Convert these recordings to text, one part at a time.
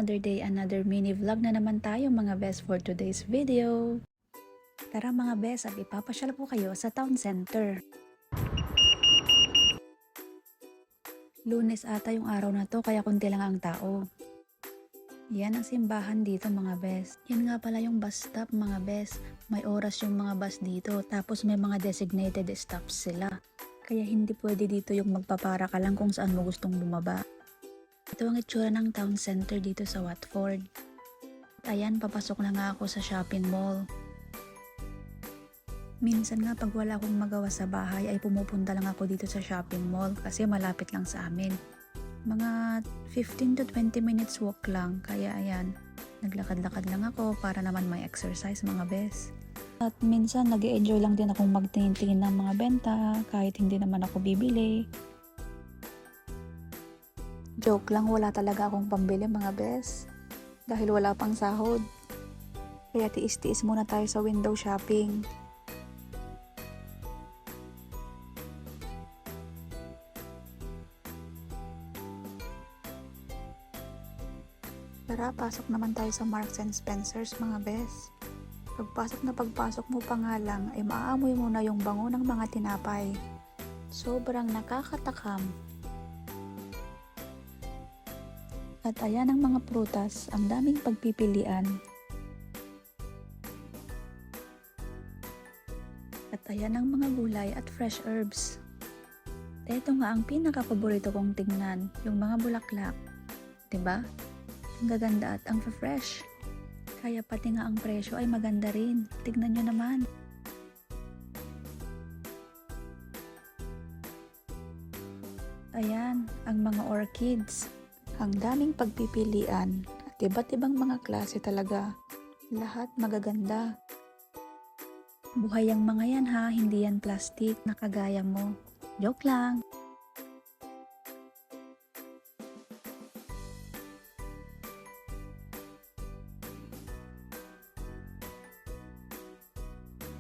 another day, another mini vlog na naman tayo mga best for today's video. Tara mga best at ipapasyal po kayo sa town center. Lunes ata yung araw na to kaya konti lang ang tao. Yan ang simbahan dito mga best. Yan nga pala yung bus stop mga best. May oras yung mga bus dito tapos may mga designated stops sila. Kaya hindi pwede dito yung magpapara ka lang kung saan mo gustong bumaba. Ito ang itsura ng town center dito sa Watford. Ayan, papasok na nga ako sa shopping mall. Minsan nga pag wala akong magawa sa bahay ay pumupunta lang ako dito sa shopping mall kasi malapit lang sa amin. Mga 15 to 20 minutes walk lang, kaya ayan, naglakad-lakad lang ako para naman may exercise mga bes. At minsan nag-e-enjoy lang din akong magtingin-tingin ng mga benta kahit hindi naman ako bibili. Joke lang, wala talaga akong pambili mga bes. Dahil wala pang sahod. Kaya tiis-tiis muna tayo sa window shopping. Tara, pasok naman tayo sa Marks and Spencer's mga bes. Pagpasok mo pa nga lang ay maaamoy mo na yung bango ng mga tinapay. Sobrang nakakatakam. At ayan ang mga prutas, ang daming pagpipilian. At ayan ang mga gulay at fresh herbs. Ito nga ang pinaka-paborito kong tingnan, yung mga bulaklak. Diba? Ang gaganda at ang fresh. Kaya pati nga ang presyo ay maganda rin. Tignan nyo naman. Ayan, ang mga orchids. Ang daming pagpipilian at iba't ibang mga klase talaga. Lahat magaganda. Buhay ang mga yan ha, hindi yan plastic na kagaya mo. Joke lang.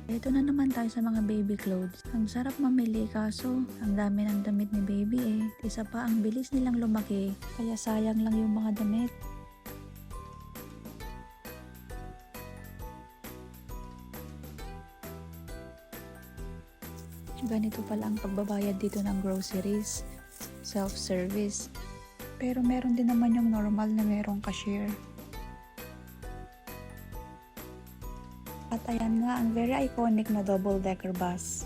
Ito na naman tayo sa mga baby clothes. Ang sarap mamili kaso ang dami ng damit ni baby eh. Isa pa ang bilis nilang lumaki kaya sayang lang yung mga damit. Ganito pala ang pagbabayad dito ng groceries. Self-service. Pero meron din naman yung normal na merong cashier. At ayan nga ang very iconic na double-decker bus.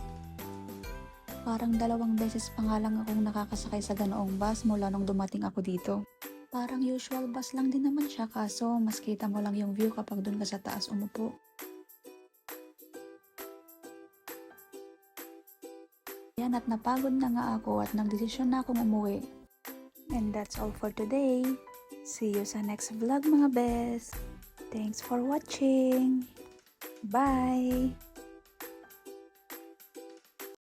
Parang 2 beses pa nga lang akong nakakasakay sa ganoong bus mula nung dumating ako dito. Parang usual bus lang din naman siya kaso mas kita mo lang yung view kapag dun ka sa taas umupo. Yan at napagod na nga ako at nagdesisyon na akong umuwi. And that's all for today. See you sa next vlog mga bes. Thanks for watching. Bye!